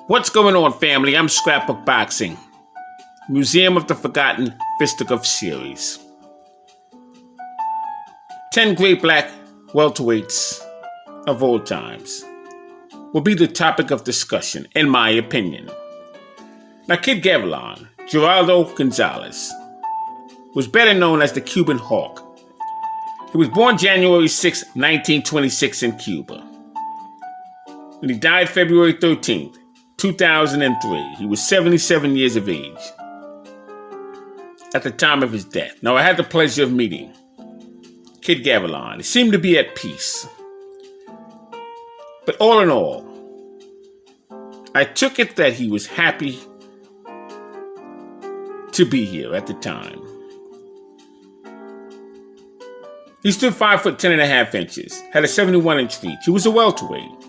What's going on, family? I'm Scrapbook Boxing, Museum of the Forgotten Fisticuff series. 10 great black welterweights of all times will be the topic of discussion, in my opinion. Now, Kid Gavilan, Geraldo Gonzalez, was better known as the Cuban Hawk. He was born January 6, 1926 in Cuba. And he died February 13th, 2003. He was 77 years of age at the time of his death. Now, I had the pleasure of meeting Kid Gavilan. He seemed to be at peace. But all in all, I took it that he was happy to be here at the time. He stood 5 foot 10 and a half inches, had a 71-inch reach. He was a welterweight.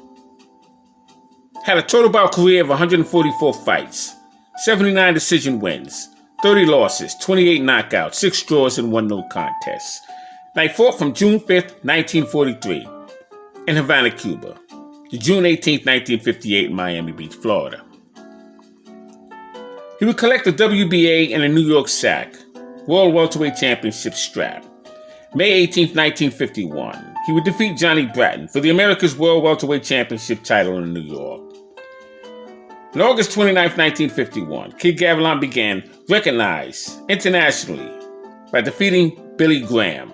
Had a total bout career of 144 fights, 79 decision wins, 30 losses, 28 knockouts, 6 draws, and 1 no contest. Now, he fought from June 5th, 1943 in Havana, Cuba, to June 18th, 1958 in Miami Beach, Florida. He would collect the WBA and the New York SAC World Welterweight Championship strap. May 18th, 1951, he would defeat Johnny Bratton for the America's World Welterweight Championship title in New York. On August 29th, 1951, Kid Gavilan began recognized internationally by defeating Billy Graham.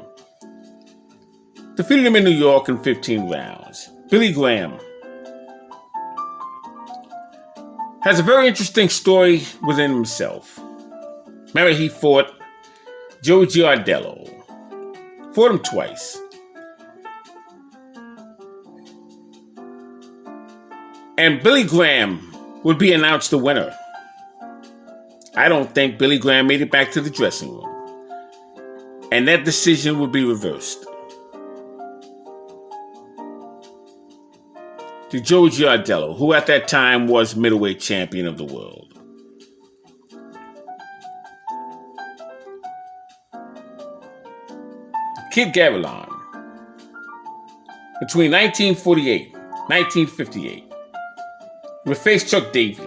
Defeated him in New York in 15 rounds. Billy Graham has a very interesting story within himself. Remember, he fought Joe Geraldo. Fought him twice. And Billy Graham would be announced the winner. I don't think Billy Graham made it back to the dressing room. And that decision would be reversed to Joe Geraldo, who at that time was middleweight champion of the world. Kid Gavilan, between 1948 and 1958, would face Chuck Davey,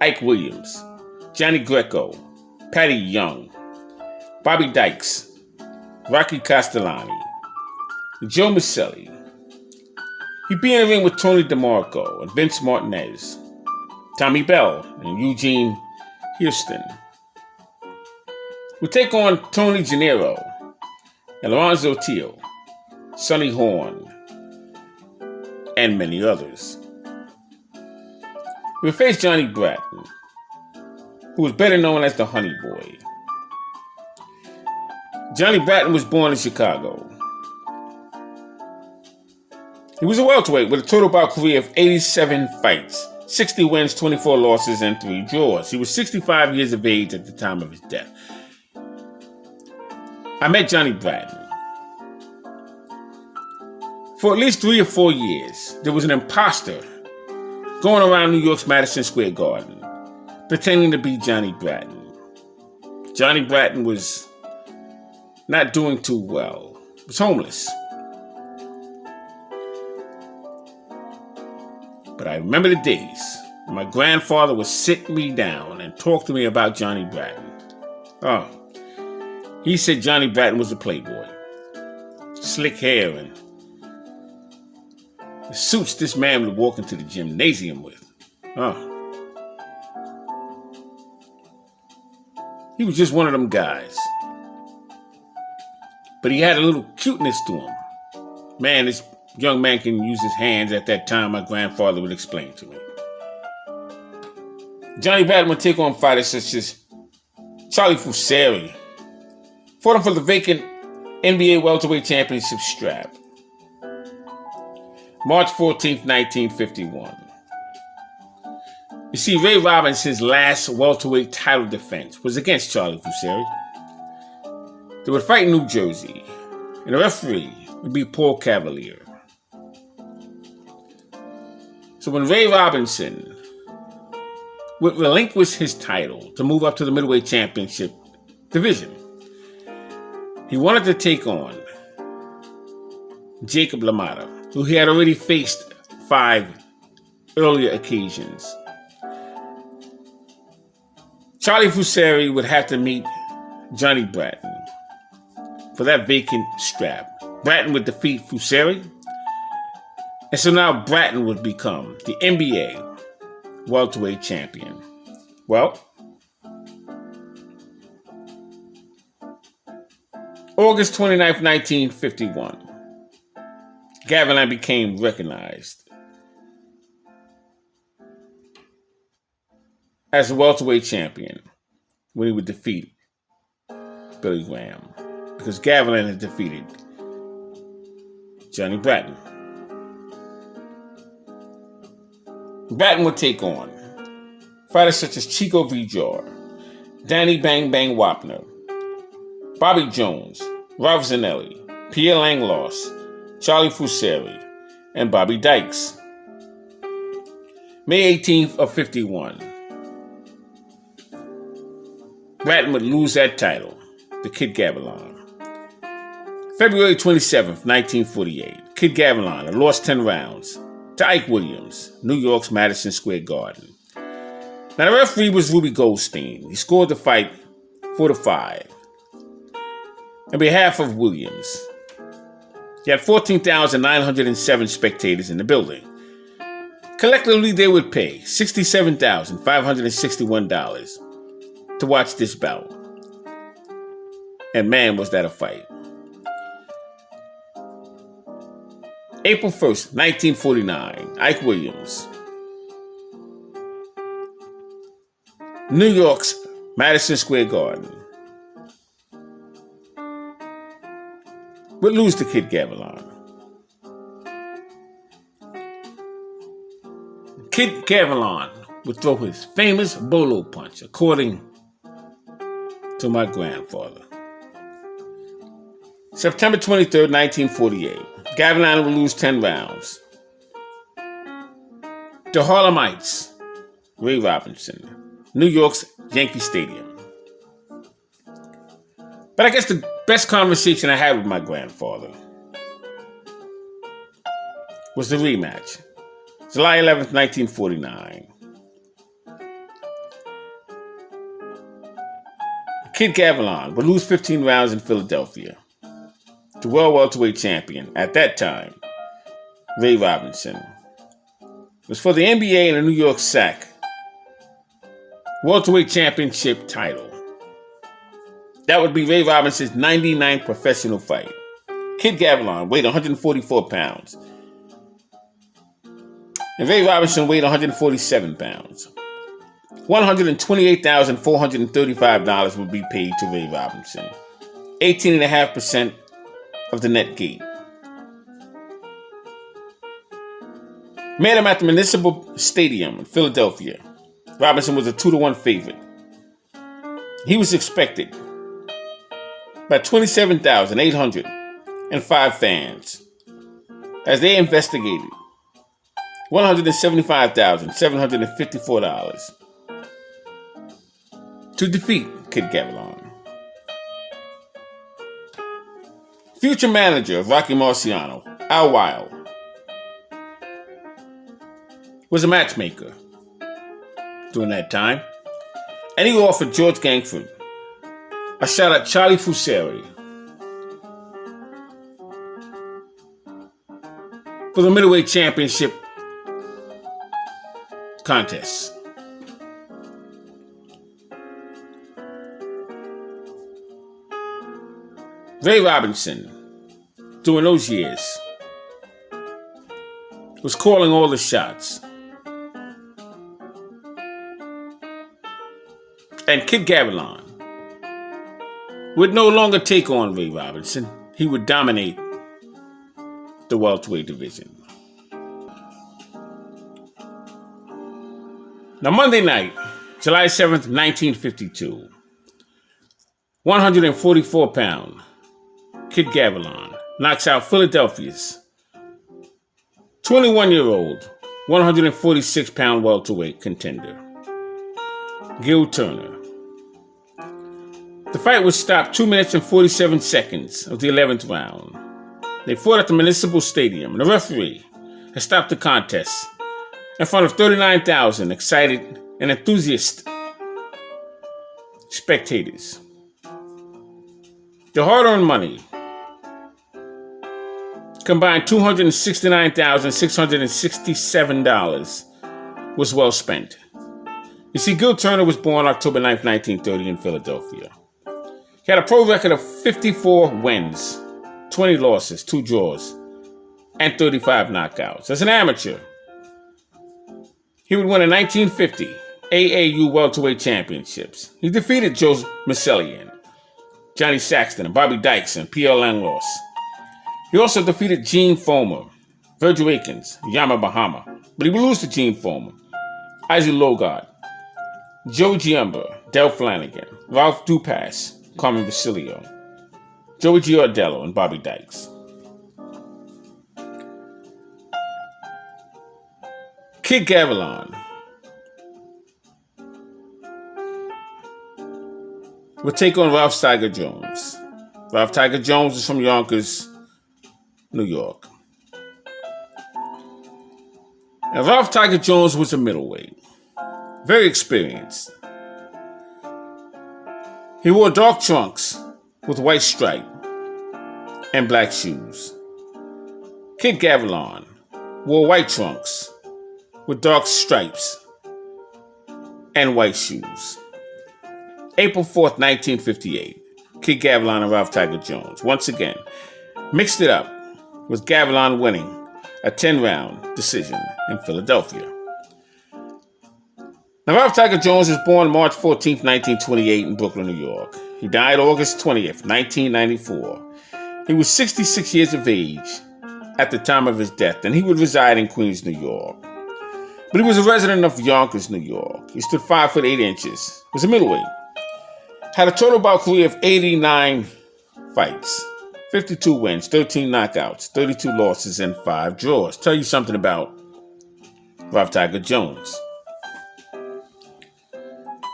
Ike Williams, Johnny Greco, Patty Young, Bobby Dykes, Rocky Castellani, Joe Maselli. He'd be in the ring with Tony DeMarco and Vince Martinez, Tommy Bell and Eugene Houston. Would take on Tony Gennaro and Alonzo Teal, Sonny Horn, and many others. We faced Johnny Bratton, who was better known as the Honey Boy. Johnny Bratton was born in Chicago. He was a welterweight with a total bout career of 87 fights, 60 wins, 24 losses, and 3 draws. He was 65 years of age at the time of his death. I met Johnny Bratton. For at least 3 or 4 years, there was an imposter going around New York's Madison Square Garden, pretending to be Johnny Bratton. Johnny Bratton was not doing too well. He was homeless. But I remember the days when my grandfather would sit me down and talk to me about Johnny Bratton. Oh, he said Johnny Bratton was a playboy. Slick hair and the suits this man would walk into the gymnasium with. Oh. He was just one of them guys. But he had a little cuteness to him. Man, this young man can use his hands at that time, my grandfather would explain to me. Johnny Bratton would take on fighters such as Charlie Fusari. Fought him for the vacant NBA Welterweight Championship strap. March 14th, 1951. You see, Ray Robinson's last welterweight title defense was against Charlie Fusari. They would fight in New Jersey, and the referee would be Paul Cavalier. So when Ray Robinson would relinquish his title to move up to the middleweight championship division, he wanted to take on Jacob LaMotta, who he had already faced 5 earlier occasions. Charlie Fusari would have to meet Johnny Bratton for that vacant strap. Bratton would defeat Fusari, and so now Bratton would become the NBA welterweight champion. Well, August 29th, 1951, Gavilan became recognized as a welterweight champion when he would defeat Billy Graham, because Gavilan had defeated Johnny Bratton. Bratton would take on fighters such as Chico Vijor, Danny Bang Bang Wapner, Bobby Jones, Ralph Zanelli, Pierre Langlois, Charlie Fusari, and Bobby Dykes. May 18th of 51, Bratton would lose that title to Kid Gavilan. February 27th, 1948, Kid Gavilan had lost 10 rounds to Ike Williams, New York's Madison Square Garden. Now the referee was Ruby Goldstein. He scored the fight 4-5. On behalf of Williams, he had 14,907 spectators in the building. Collectively, they would pay $67,561 to watch this bout. And man, was that a fight. April 1st, 1949, Ike Williams, New York's Madison Square Garden, would lose to Kid Gavilan. Kid Gavilan would throw his famous bolo punch, according to my grandfather. September 23rd, 1948, Gavilan would lose 10 rounds to Harlemites, Ray Robinson, New York's Yankee Stadium. But I guess the best conversation I had with my grandfather was the rematch, July 11th, 1949. Kid Gavilan would lose 15 rounds in Philadelphia to world welterweight champion at that time, Ray Robinson. It was for the NBA and the New York SAC welterweight championship title. That would be Ray Robinson's 99th professional fight. Kid Gavilan weighed 144 pounds. And Ray Robinson weighed 147 pounds. $128,435 would be paid to Ray Robinson, 18.5% of the net gate. Met him at the Municipal Stadium in Philadelphia. Robinson was a 2-1 favorite. He was expected by 27,805 fans as they investigated $175,754 to defeat Kid Gavilan. Future manager of Rocky Marciano, Al Weil, was a matchmaker during that time, and he offered George Gangford a shot at Charlie Fusari for the middleweight championship contest. Ray Robinson, during those years, was calling all the shots. And Kid Gavilan would no longer take on Ray Robinson. He would dominate the welterweight division. Now, Monday night, July 7th, 1952, 144-pound Kid Gavilan knocks out Philadelphia's 21-year-old, 146-pound welterweight contender, Gil Turner. The fight was stopped 2 minutes and 47 seconds of the 11th round. They fought at the Municipal Stadium, and the referee had stopped the contest in front of 39,000 excited and enthusiastic spectators. The hard-earned money combined $269,667 was well spent. You see, Gil Turner was born October 9th, 1930 in Philadelphia. He had a pro record of 54 wins, 20 losses, 2 draws, and 35 knockouts. As an amateur, he would win a 1950 AAU welterweight championships. He defeated Joe Masellian, Johnny Saxton, and Bobby Dykes, and Pierre Langlois. He also defeated Gene Foreman, Virgil Akins, Yama Bahama, but he would lose to Gene Foreman, Isaac Logard, Joe Giamber, Del Flanagan, Ralph Dupas, Carmen Basilio, Joey Giardello, and Bobby Dykes. Kid Gavilan would take on Ralph Tiger Jones. Ralph Tiger Jones is from Yonkers, New York. And Ralph Tiger Jones was a middleweight, very experienced. He wore dark trunks with white stripe and black shoes. Kid Gavilan wore white trunks with dark stripes and white shoes. April 4th, 1958, Kid Gavilan and Ralph Tiger Jones once again mixed it up, with Gavilan winning a 10-round decision in Philadelphia. Now, Ralph Tiger Jones was born March 14th, 1928 in Brooklyn, New York. He died August 20th, 1994. He was 66 years of age at the time of his death, and he would reside in Queens, New York. But he was a resident of Yonkers, New York. He stood 5 foot 8 inches, was a middleweight, had a total bout career of 89 fights, 52 wins, 13 knockouts, 32 losses, and 5 draws. Tell you something about Ralph Tiger Jones.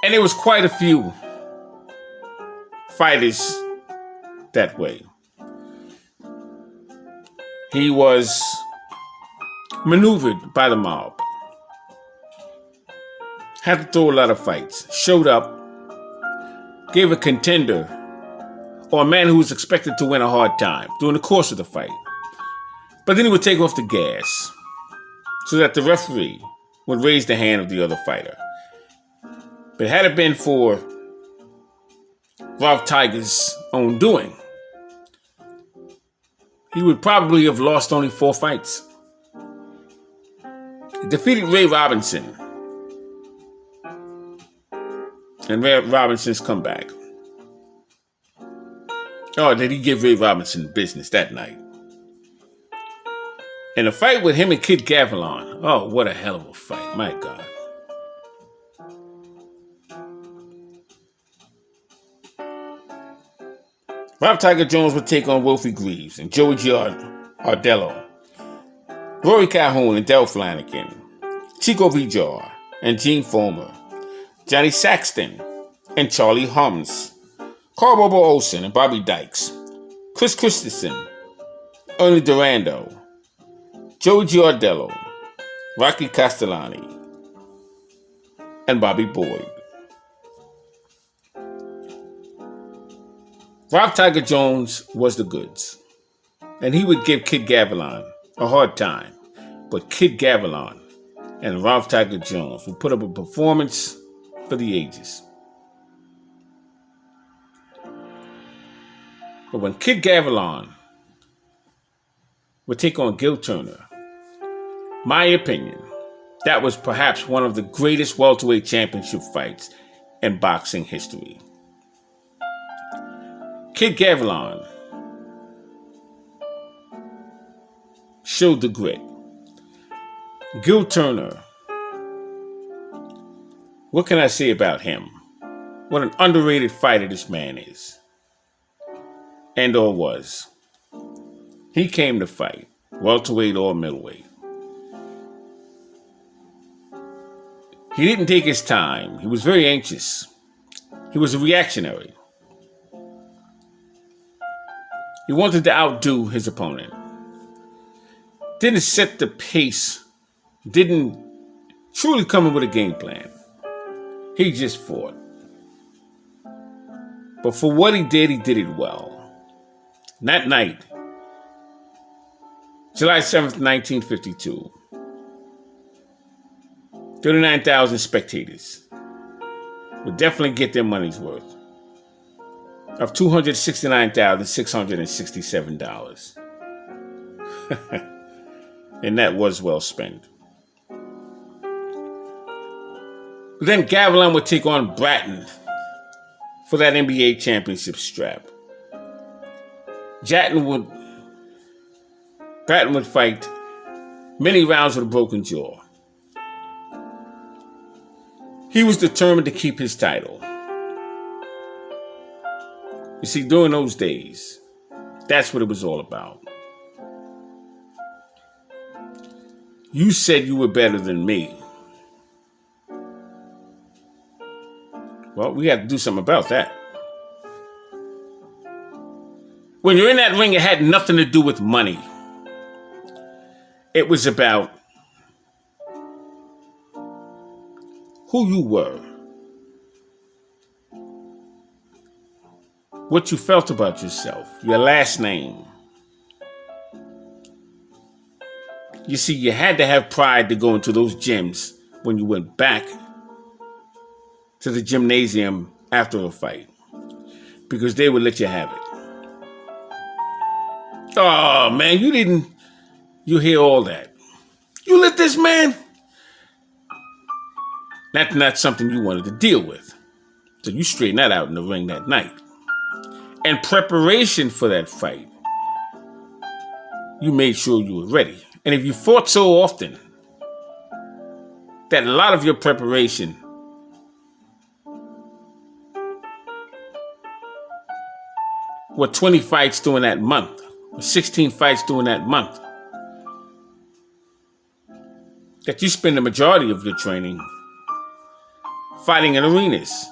And there was quite a few fighters that way. He was maneuvered by the mob, had to throw a lot of fights, showed up, gave a contender or a man who was expected to win a hard time during the course of the fight. But then he would take off the gas so that the referee would raise the hand of the other fighter. But had it been for Ralph Tiger's own doing, he would probably have lost only 4 fights. He defeated Ray Robinson and Ray Robinson's comeback. Oh, did he give Ray Robinson business that night? And a fight with him and Kid Gavilan. Oh, what a hell of a fight. My God. Ralph Tiger Jones would take on Wolfie Greaves and Joey Giardello, Rory Calhoun and Del Flanagan, Chico Vijar and Gene Foreman, Johnny Saxton and Charlie Hums, Carl Bobo Olsen and Bobby Dykes, Chris Christensen, Ernie Durando, Joey Giardello, Rocky Castellani, and Bobby Boyd. Ralph Tiger Jones was the goods, and he would give Kid Gavilan a hard time, but Kid Gavilan and Ralph Tiger Jones would put up a performance for the ages. But when Kid Gavilan would take on Gil Turner, my opinion, that was perhaps one of the greatest welterweight championship fights in boxing history. Kid Gavilan showed the grit. Gil Turner, what can I say about him? What an underrated fighter this man is. And or was. He came to fight, welterweight or middleweight. He didn't take his time. He was very anxious. He was a reactionary. He wanted to outdo his opponent. Didn't set the pace. Didn't truly come in with a game plan. He just fought. But for what he did it well. And that night, July 7th, 1952, 39,000 spectators would definitely get their money's worth of $269,667. And that was well spent. Then Gavilan would take on Bratton for that NBA championship strap. Bratton would fight many rounds with a broken jaw. He was determined to keep his title. You see, during those days, that's what it was all about. You said you were better than me. Well, we had to do something about that. When you're in that ring, it had nothing to do with money. It was about who you were, what you felt about yourself, your last name. You see, you had to have pride to go into those gyms when you went back to the gymnasium after a fight, because they would let you have it. Oh, man, you hear all that. You let this man? That's not something you wanted to deal with. So you straighten that out in the ring that night. In preparation for that fight, you made sure you were ready. And if you fought so often that a lot of your preparation were 20 fights during that month, or 16 fights during that month, that you spend the majority of your training fighting in arenas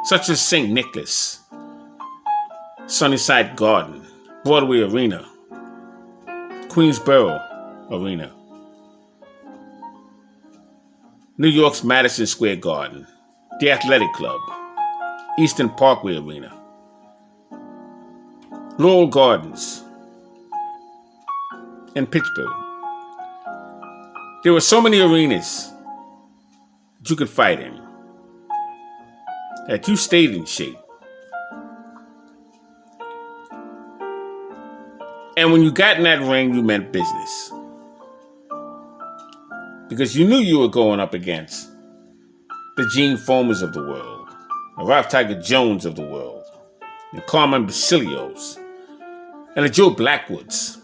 such as St. Nicholas, Sunnyside Garden, Broadway Arena, Queensboro Arena, New York's Madison Square Garden, the Athletic Club, Eastern Parkway Arena, Laurel Gardens, and Pittsburgh. There were so many arenas that you could fight in that you stayed in shape. And when you got in that ring, you meant business. Because you knew you were going up against the Gene Fomers of the world, the Ralph Tiger Jones of the world, the Carmen Basilios, and the Joe Blackwoods,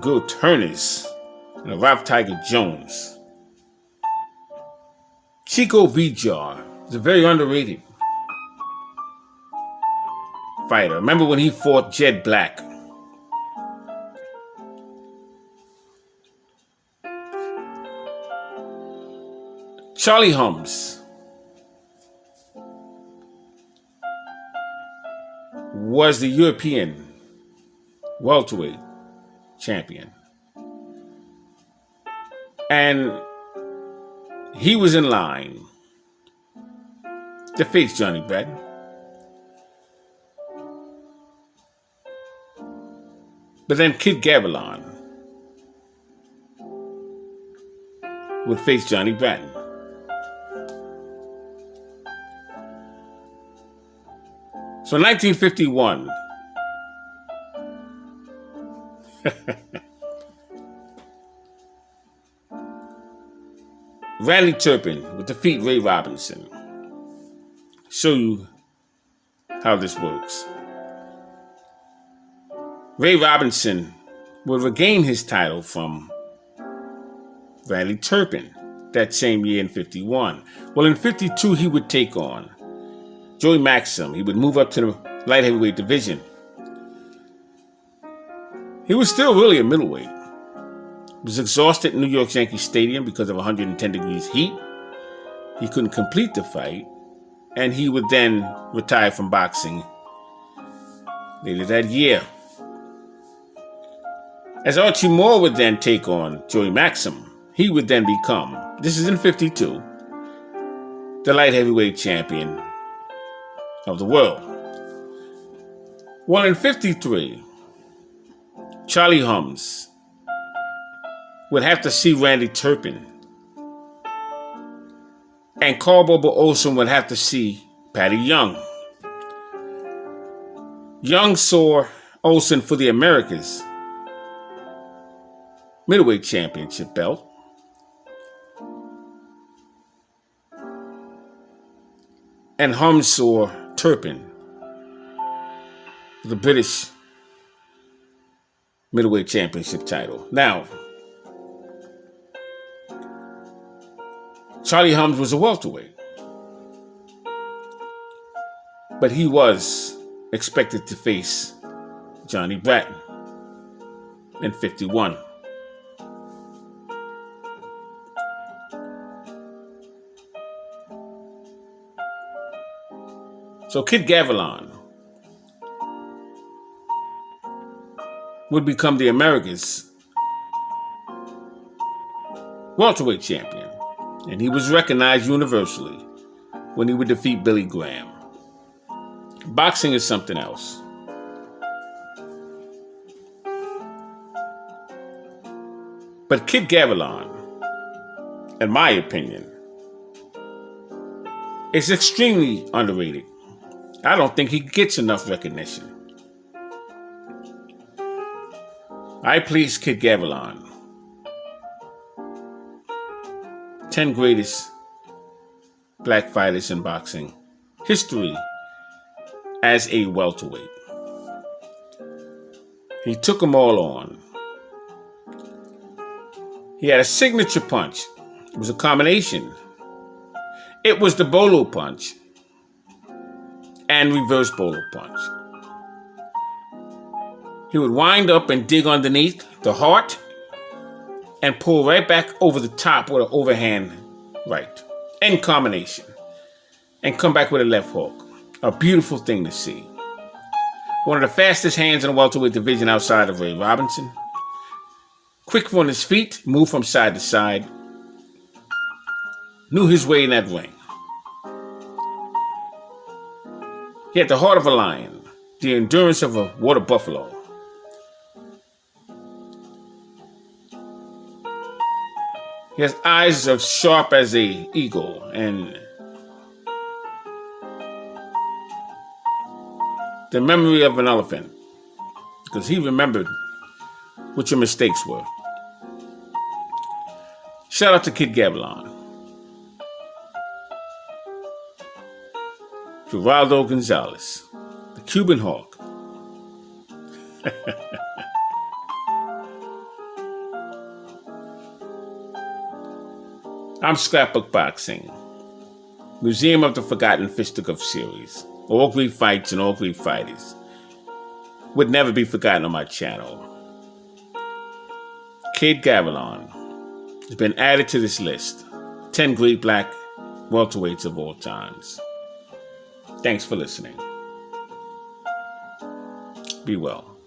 Gil Turners, and the Ralph Tiger Jones. Chico Vijar is a very underrated fighter. Remember when he fought Jed Black? Charlie Holmes was the European welterweight champion. And he was in line to face Johnny Bratton. But then Kid Gavilan would face Johnny Bratton. So in 1951, Randy Turpin would defeat Ray Robinson. Show you how this works. Ray Robinson would regain his title from Randy Turpin that same year in 51. Well, in 52, he would take on Joey Maxim. He would move up to the light heavyweight division. He was still really a middleweight. He was exhausted in New York's Yankee Stadium because of 110 degrees heat. He couldn't complete the fight, and he would then retire from boxing later that year. As Archie Moore would then take on Joey Maxim, he would then become, this is in 52, the light heavyweight champion of the world. Well, in 53, Charlie Hums would have to see Randy Turpin, and Carl Bobo Olsen would have to see Patty Young. Young saw Olsen for the Americas middleweight championship belt. And Hums saw Turpin for the British middleweight championship title. Now, Charlie Hums was a welterweight, but he was expected to face Johnny Bratton in 51. So Kid Gavilan would become the America's welterweight champion, and he was recognized universally when he would defeat Billy Graham. Boxing is something else. But Kid Gavilan, in my opinion, is extremely underrated. I don't think he gets enough recognition. I please Kid Gavilan. 10 greatest black fighters in boxing history as a welterweight. He took them all on. He had a signature punch. It was a combination. It was the bolo punch and reverse bolo punch. He would wind up and dig underneath the heart and pull right back over the top with an overhand right in combination and come back with a left hook. A beautiful thing to see. One of the fastest hands in the welterweight division outside of Ray Robinson. Quick on his feet, moved from side to side. Knew his way in that ring. He had the heart of a lion, the endurance of a water buffalo. He has eyes as sharp as an eagle, and the memory of an elephant, because he remembered what your mistakes were. Shout out to Kid Gavilan. Geraldo Gonzalez, the Cuban Hawk. I'm Scrapbook Boxing, Museum of the Forgotten Fisticuff series. All great fights and all great fighters would never be forgotten on my channel. Kid Gavilan has been added to this list. 10 great black welterweights of all times. Thanks for listening. Be well.